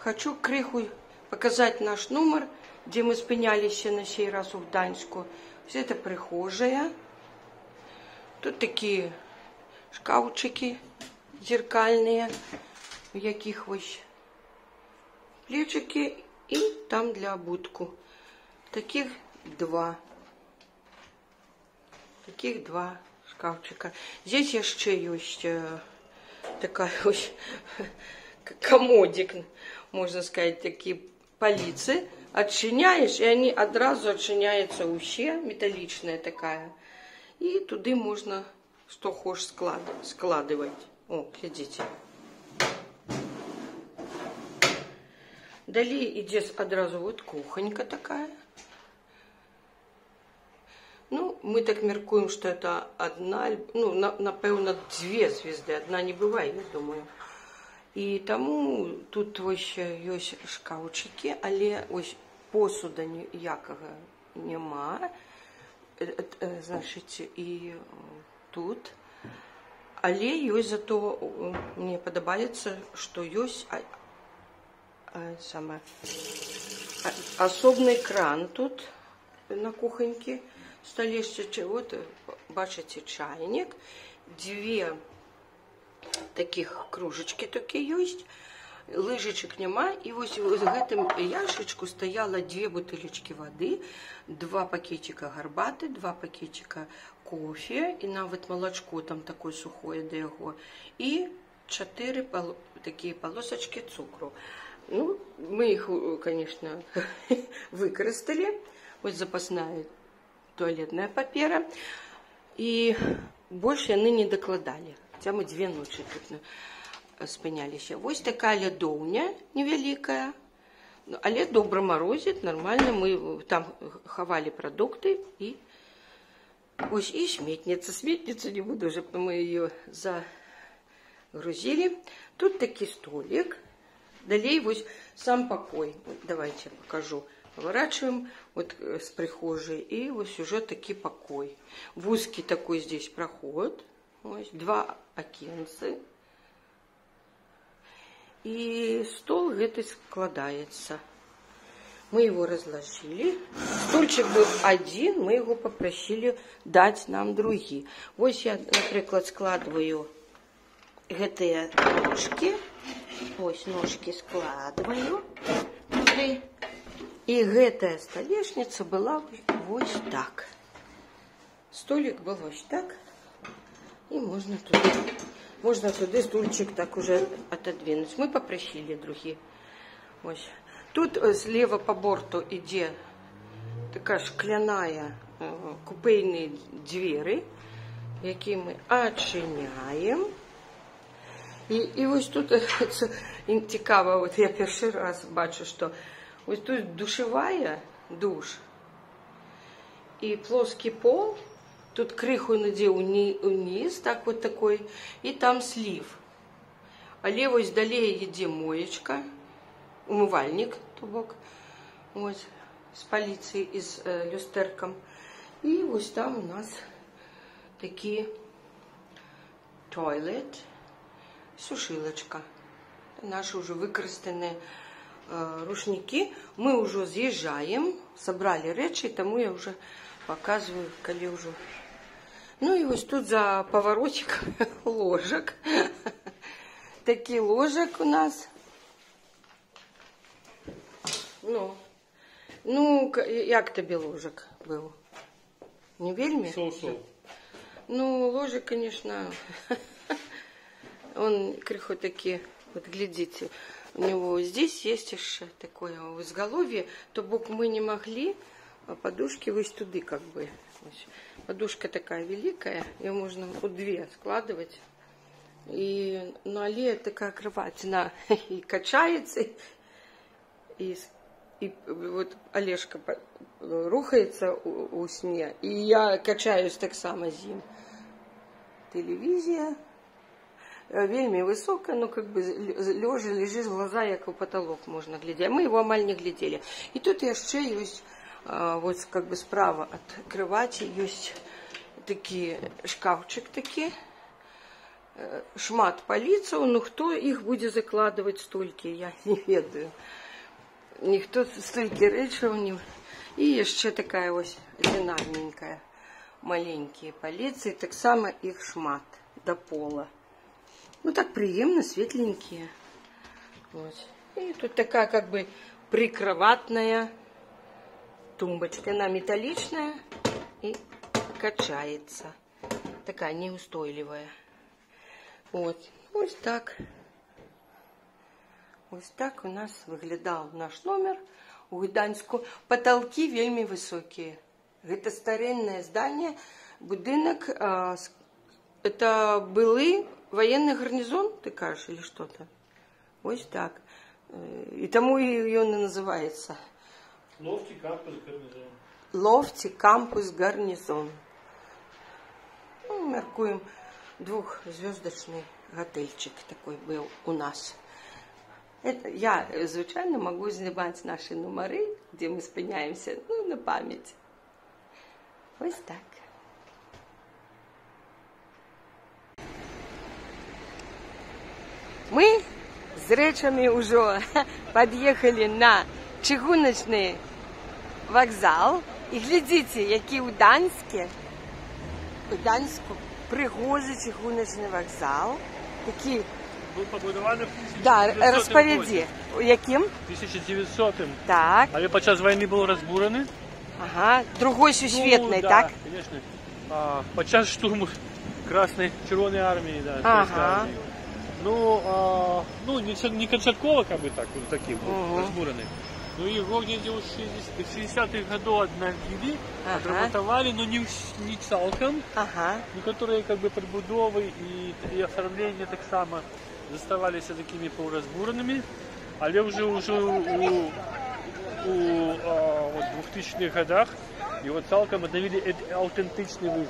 Хочу крыху показать наш номер, где мы спынялись на сей раз у Гданьску. Это прихожая. Тут такие шкафчики зеркальные, в яких ось плечики, и там для обутку. Таких два шкафчика. Здесь еще есть такая ось комодик, можно сказать, такие полицы. Отчиняешь, и они одразу отчиняются уще, металличная такая. И туды можно что хочешь складывать. О, глядите. Далее идет одразу вот кухонька такая. Ну, мы так меркуем, что это одна, ну, напевно, две звезды. Одна не бывает, я думаю. І тому тут ось є шкафчики, але ось посуда ніякого нема. Значить, і тут. Але є зато, мені подобається, що є особний кран тут на кухоньке. Столешнице, вот, бачите, чайник. Две таких кружечки такі есть, лыжечек нема, и вот в этом яшечку стояло 2 бутылечки воды, 2 пакетика гарбаты, 2 пакетика кофе, и навіть молочко там такое сухое до его, и 4 такие полосочки цукру. Ну, мы их, конечно, використали. Вот запасная туалетная папера, и больше они не докладали. Хотя мы 2 ночи тут спынялись. Ось такая лядоўня невеликая. Але добра морозит, нормально. Мы там ховали продукты. И ось и сметница. Сметницу не буду уже, мы ее загрузили. Тут такой столик. Далее ось сам покой. Вот давайте покажу. Поворачиваем вот с прихожей. И ось уже такой покой. В узкий такой здесь проход. Ось 2 окенцы. И стол этот складается. Мы его разложили. Стульчик был один, мы его попросили дать нам другие. Вот я, например, складываю эти ножки. Ось ножки складываю. И эта столешница была вот так. Столик был вот так. И можно туда стульчик так уже отодвинуть. Мы попросили другие. Ось. Тут слева по борту идет такая шкляная купейные двери, які мы отчиняем. И ось тут цікаво, вот я первый раз бачу, что ось тут душевая, душ, и плоский пол. Тут крыху надел вниз, так вот такой, и там слив. А левой далее иде моечка, умывальник, тубок, вот, с полицией и с люстерком. И вот там у нас такие туалет, сушилочка. Наши уже выкористанные рушники. Мы уже съезжаем, собрали речи, тому я уже показываю, коли уже. Ну и вот тут за поворотик ложек. Такие ложек у нас. Ну, як тобі ложек был? Не вельми? Ну, ложек, конечно, он криху такие, вот глядите, у него здесь есть еще такое изголовье, то бок мы не могли, а подушки вот туды как бы. Подушка такая великая, ее можно вот 2 складывать. И на аллее такая кровать, она и качается, и вот Олежка рухается у сне, и я качаюсь так само зим. Телевизия вельми высокая, но как бы лежа лежишь, глаза як у потолок можно глядеть. Мы его амаль не глядели. И тут еще есть вот как бы справа от кровати есть такие шкафчик такие. шмат паліцаў, ну хто іх будзе закладваць столькі, я не ведаю. Ніхто столькі рэчаў не... І яшчэ такая вось адзінарненькая, маленькія паліцы, таксама іх шмат да пола. Ну так прыемна, светленькія. Вот. И тут такая как бы прикроватная тумбочка. Она металличная и качается. Такая неустойливая. Вот. Вот так. Вот так у нас выглядал наш номер у Гданьску. Потолки вельми высокие. Это старинное здание, будинок. Это былый военный гарнизон, ты кажешь, или что-то? Вот так. И тому и он и называется. Лофти кампус гарнизон. Лофти кампус гарнизон. Ну, мяркуем, двухзвездочный готельчик такой был у нас. Это я, звычайно, могу снимать наши номеры, где мы спиняемся, ну, на память. Вот так. Мы с речами уже подъехали на чыгуночный вокзал. И глядите, які у Гданьску пригожий чыгуночный вокзал. Такие... Был побудованный в 1900 Да, розповіді. Яким? 1900-м. Так. Але під час війни був розбурений. Ага, другой сусветной, да, так? Конечно. Під час штурму Красной Червоной армии, да, Ага. Ну, не концертково, как бы так, вот таким вот, разбуранный. Но его где-то в 60-х годах обновили, отремонтовали, но не целиком. Ага. Некоторые как бы подбудовы и оформления так само заставались такими полуразбуранными, але уже у 2000-х годах его целиком обновили аутентичный выгляд.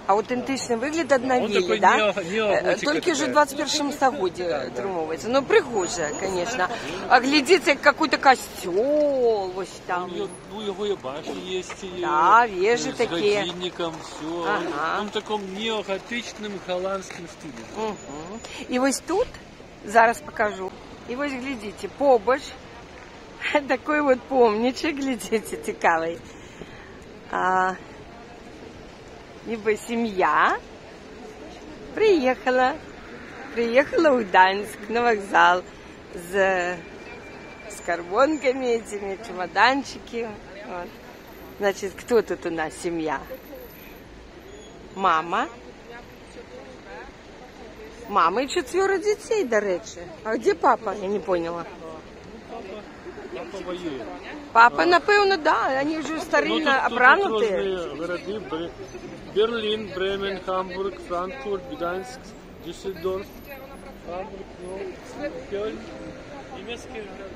Аутентичный выгляд обновили, да? Только уже в 21 стагодзе атрымоўваецца. Ну, пригоже, конечно. А глядите, какой-то костёл, вот там. Ну, его и башни есть. Да, вежи такие. С годинником, все. Ага. Он в таком неоготичном голландском стиле. Угу. И вот тут, зараз покажу. И вот глядите, побач. Такой вот помничек, глядите, цікавий. Ибо семья приехала в Гданьск на вокзал с карбонками, этими чемоданчики. Вот. Значит, кто тут у нас семья? Мама. Мама и 4 детей, до речи. А где папа? Я не поняла. Папа воюет. Папа, напевно, да. Они уже старинно обранутые. Берлин, Бремен, Хамбург, Франкфурт, Гданьск, Дюссельдорф, Хамбург, Кёльн, немецкие города.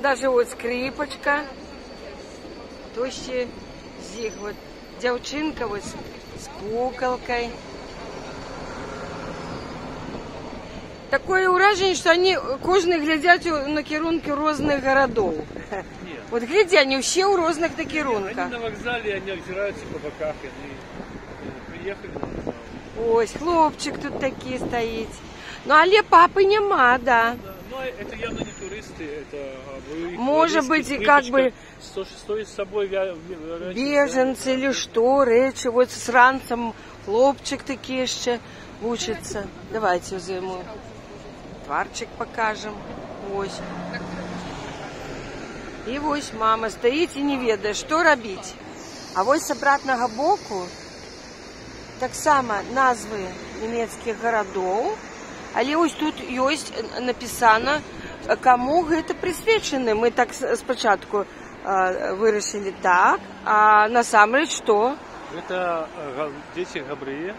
Даже вот скрипочка. Тощие зиг. Вот девчинка вот с куколкой. Такое уражение, что они кожны глядят на керунки разных городов. Нет. Вот глядя, они все у разных на керунках. Они на вокзале, они озираются по боках, они приехали на вокзал. Ось, хлопчик тут такие стоит. Ну, але папы нема, да. Но это явно не туристы, это... Может быть, и как бы... Стоит с собой... Беженцы или что, речи. Вот с ранцем хлопчик такие еще учится. Давайте ему тварчик покажем. Ось. И вось мама стоит и не ведает, что робить. А вось с обратного боку так само назвы немецких городов. Але ось тут есть написано, кому это присвячено. Мы так спочатку вырашили так, а насамрэч что? Это дети габреи,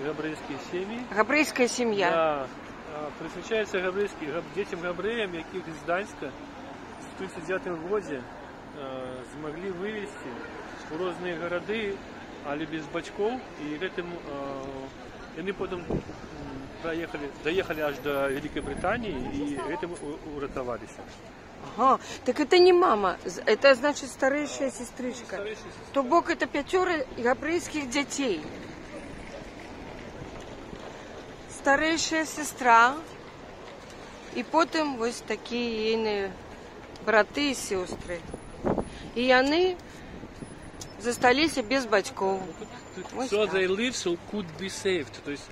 габрейские семьи. Габрейская семья. Да, присвячается детям габреям, яких из Гданьска в 1939 году смогли вывести в разные города, але без бачков, и этим они потом доехали аж до Великой Британии и этим уратовались. Ага, так это не мама, это значит старейшая сестричка. То бок это 5 габрейских детей. старейшая сестра. І потім ось такі її брати і сестри. І вони зосталися без батьків. So they lives could be saved. То есть,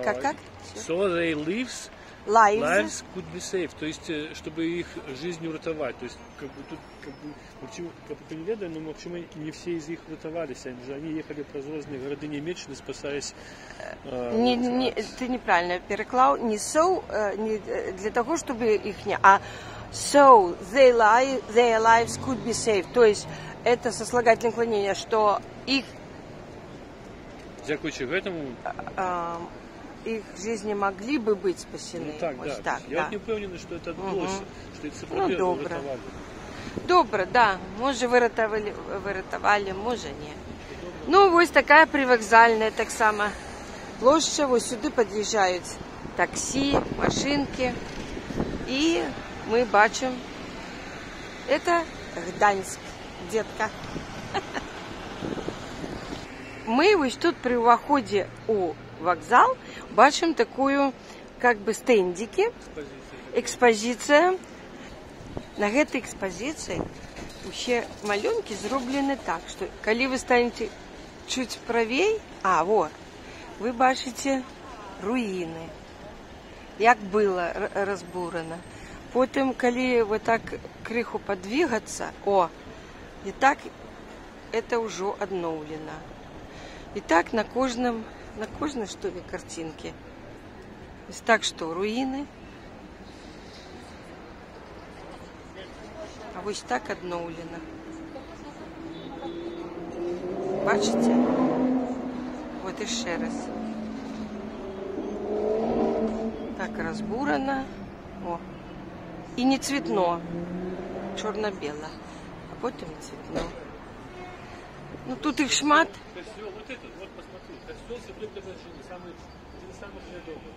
Как? So they lives Lives. could be saved. То есть, чтобы их жизнь урятовать. То есть, как бы тут, как бы не ведаю, но почему не все из них урятовались. Они ехали про разные города Німеччини, спасаясь. Ты неправильно переклав. Не so, не для того, чтобы их не... А so their lives could be saved. То есть, это сослагательное наклонение, что их... Дякуючи этому... их жизни могли бы быть спасены. Ну, так, ось да. так, Я да. не впевнений, що це відбулося, що їх це добре. Добре, да. Може вирятували, може ні. Ну, ось така привокзальна, так само площа. Ось сюди під'їжджають таксі, машинки. І ми бачимо, це Гданськ, детка. Ми ось тут при уході у вокзал бачимо такую, как бы, стендики, экспозиция. На этой экспозиции ще малюнки зроблені так, що коли ви станете чуть правее, вот, ви бачите руїни, як було розбурено. Потім, коли вот так криху подвигаться, і так это уже обновлено. И так на кожной, что ли, картинке. То есть так что, руины. А вот так обновлено. Бачите? Вот еще раз. Так разбурено. И не цветно. Черно-бело. А потом цветно. Ну тут их шмат. Костел, вот этот, вот посмотри, костел Святой Катерины, один из самых рядовых.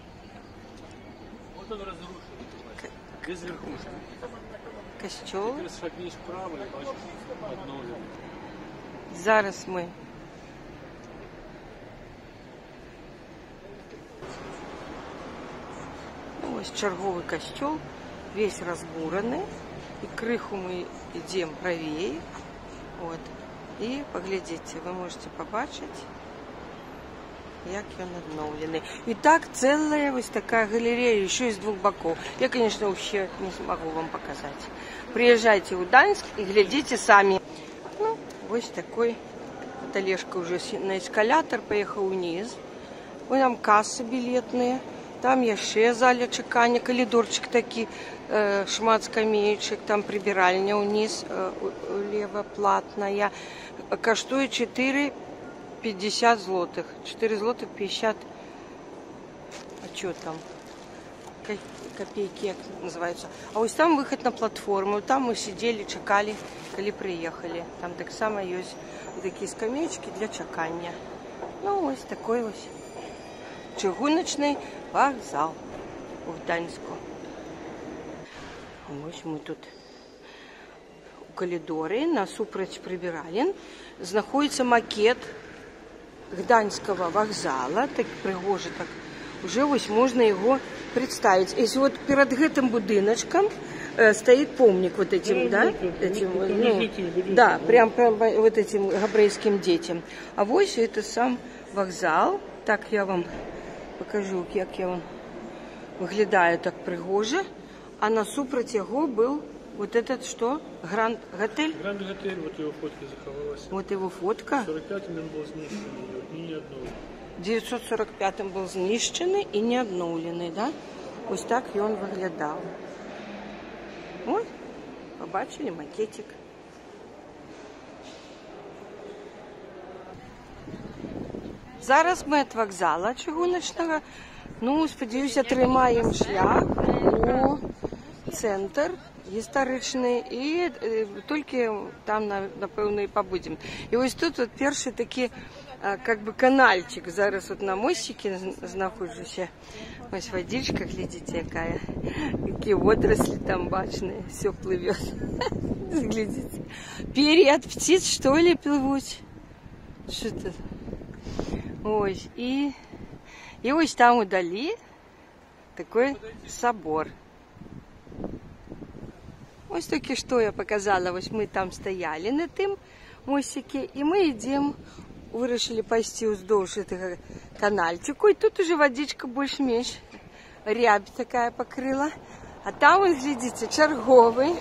Вот он разрушен, без верхушки. Костел. Ты шагнешь вправо и бачишь обновлено. Зараз ми. Ось черговий костел, весь разбураний. І криху ми йдемо правее. Вот. І поглядите, ви можете побачити, як він обновлений. І так ціла ось така галерея, ще з двох боків. Я, звісно, вообще не змогу вам показати. Приїжджайте у Гданськ і глядите самі. Ну, ось такий. Олежка вже на ескалятор поїхав вниз. Ось там касси білетні. Там ще залі чекання, коридорчик такий, шмат скамеечек, там прибиральня вниз, лево платная. Коштує 4,50 злотих. 4 злотих 50. А що там? Копейки, як називаються. А ось там вихід на платформу. Там ми сиділи, чекали, коли приїхали. Там так само є такі скамеечки для чекання. Ну, ось такий ось чыгуночный вокзал у Гданьску. Ось ми тут у коридорі, насупроть прибиралень, знаходиться макет Гданьского вокзала, так пригоже, так, уже ось можна його представить. Если вот перед гэтым будиночком стоит помник вот этим, да, этим, да, прям вот этим габрейским детям. А ось это сам вокзал. Так я вам покажу, як він виглядає так пригоже. А насупроть його був вот этот что? Гранд Готель? Гранд Готель, вот его фотка заховалась. Вот его фотка. В 45-м він був знищений, і не обновлений. В 945-м був знищений і не обновлений, да? Ось так він виглядав. Ось, побачили макетик. Зараз ми від вокзала чыгуночного, ну, сподіваюся, тримаємо шлях у центр історичний і тільки там, напевно, і побудемо. І ось тут от перший такий, как бы, канальчик. Зараз от на мостике знаходжуся. Ось водичка, глядите, якая. Какие водоросли там бачные, все плывет. Глядите. Перья от птиц, что ли, плывут? Что-то. Ось, і І ось там удалі такой собор. Ось тільки що я показала, ось ми там стояли на тим мостике, і ми йдемо, вирішили пойти уздовж этого канальчику, і тут уже водичка більш-менш рябь такая покрыла. А там, вот, глядите, черговий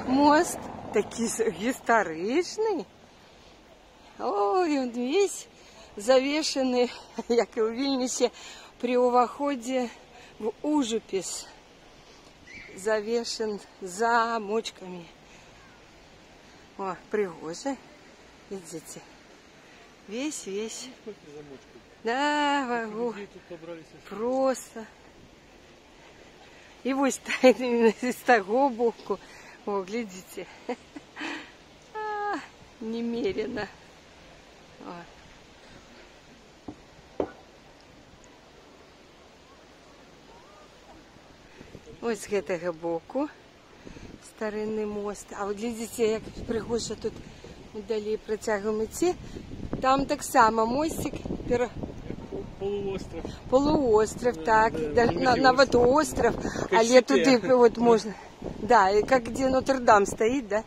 мост, такий історичний. Ой, он весь завешенный, як і у Вільнюсі, при увоходе в Ужупіс. Завешен замочками. О, пригоже. Видите? Весь. Да, просто. И вот стоит именно из того боку. О, глядите. Немерено. Ось з гэтага боку старинний мост. А от глядите, як пригожа тут удалі працягваем ідти. Там так само мостик. Полуостров. Полуостров, так. Да, нават остров. Але туди вот можна. Да, і як де Нотр-Дам стоїть, да?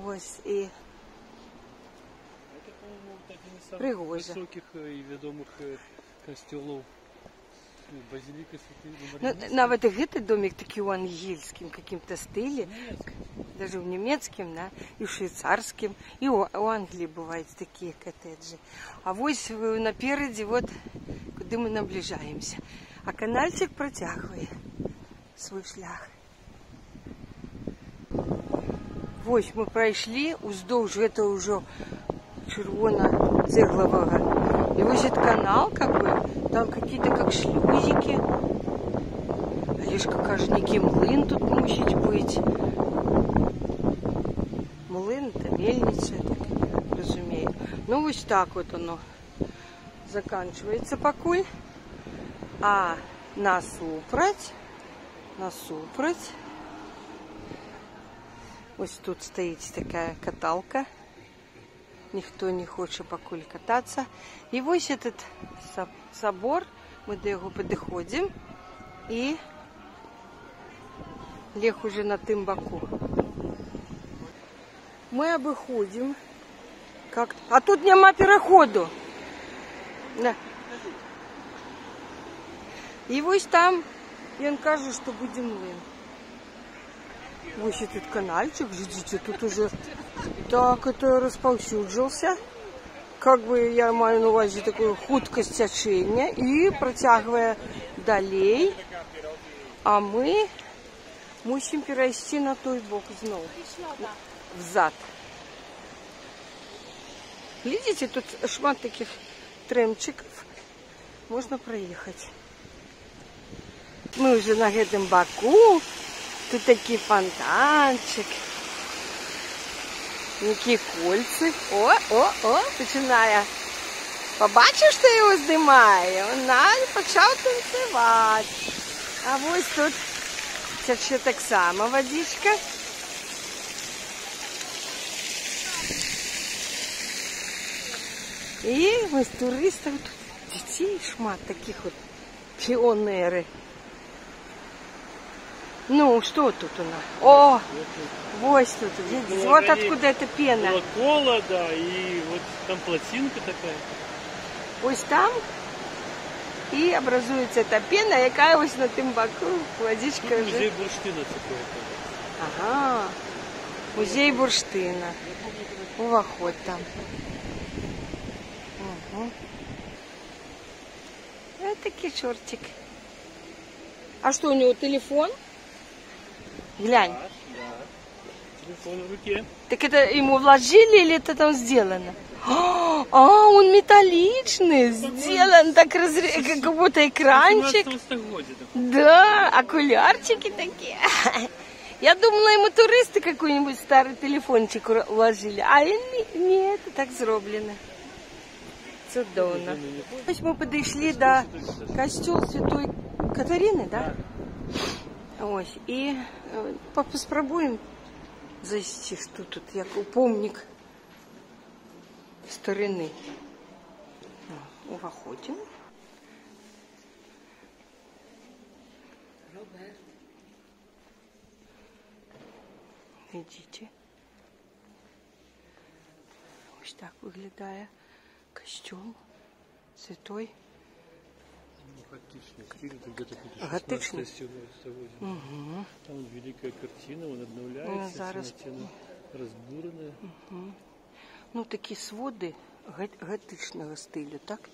Ось і пригожа. Високих і відомих костюлов. Базилика Ну, нават и этот домик таки у ангельским каким-то стиле, даже в немецким, да, и в швейцарским, и у Англии бывают такие коттеджи. А вот напереди, вот, куда мы наближаемся. А канальчик протягивает свой шлях. Вот мы прошли уздовж этого уже червоно-цеглового. И вот этот канал, как бы, там какие-то как шлюзики. А лишь какая же некий млын тут мусить быть. Млын, это мельница, так разумею. Ну вот так вот оно заканчивается покуль. А насупрать, вот тут стоит такая каталка. Никто не хочет покуль кататься. И вот этот собор, мы до него подходим. И лег уже на тым боку. Мы обыходим. А тут нема переходу. Да. И вот там, он кажет, что будем млын. Вот этот канальчик, видите, тут уже так это расповсюджился. Как бы я маю на увазі такую хуткость течения и протягивая далей. А мы мусим перейти на той бок знову. Взад. Видите, тут шмат таких тремчиков. Можно проехать. Мы уже на этом боку. Тут такий фонтанчик. Які кольці. О, починає. Побачив, що його здимає? Вона почав танцювати. А ось тут тече так само водичка. І ось туристів тут дітей шмат таких от піонери. Ну, что тут у нас? О, вот тут, видите, вот откуда эта пена. Кола, да, и вот там плотинка такая. Вот там и образуется эта пена, якая ось на тым боку водичка. Тут музей бурштина такой. Ага, музей бурштина. Увоход там. Угу. Вот такой чертик. А что, у него телефон? Глянь. Да. Телефон в руке. Так это ему вложили или это там сделано? А, он металличный, сделан так как будто экранчик. Да, окулярчики такие. Я думала, ему туристы какой-нибудь старый телефончик вложили. А нет, так зроблено. Чудовно. Ось мы подошли до костела Святой Катерины, да? Ось, і спробуємо зайти, що тут, як у помник старини. уваходим. Видите? Ось так виглядає костюм святой. Готичный стиль, это где-то Готичный? 16 столетия. Там великая картина, он обновляется, Зараз... стіна разбурена. Ну, такі своди готичного стилю, так? Так.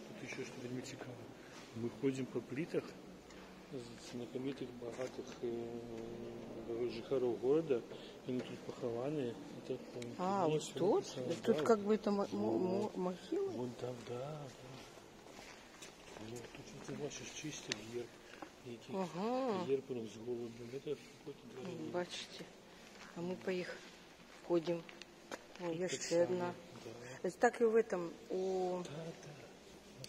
Тут еще что-то не цікаво. Мы ходим по плитах знакомитых, богатых жихаров города, они тут похованы. Это, вот тут? Тут да, как бы это могила? Вон там, да. Вот, тут ты бачишь чисто герб. Герб с голубем. Это какой-то дворянин. Бачите. А мы по их ходим. О, еще одна. Да. Это так и в этом, у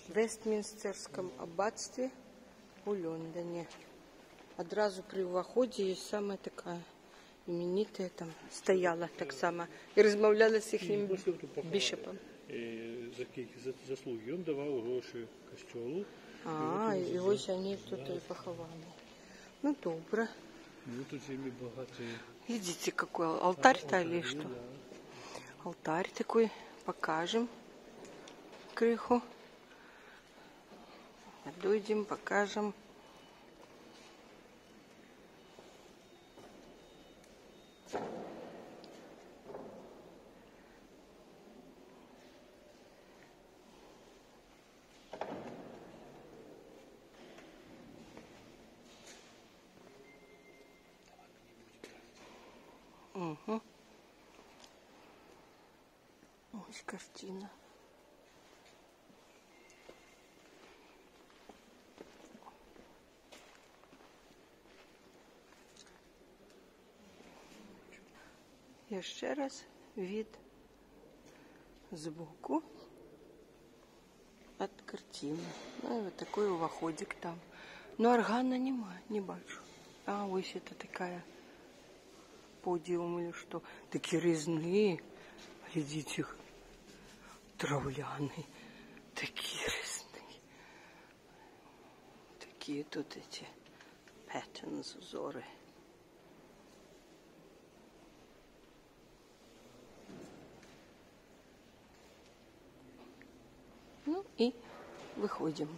Вестминстерском аббатстве у Лондоне. Одразу при входе есть самая такая именитая, там стояла так само и размовляла с их бишопом. За какие заслуги он давал гроши костелу. И ось они тут и похованы. Ну, добро. Ну, тут всеми богатые. Видите, какой алтарь-то или что? Да. Алтарь такой, покажем крыху. Дойдем, покажем. Угу. Ось картина. І ще раз від збоку від картини. Ну і ось такий уваходик там. Но органа нема, не бачу. А ось это такая подиум или что. Такие резные. Глядите их. Травляные. Такие резные. Такие тут эти patterns, узоры. Ну и выходим.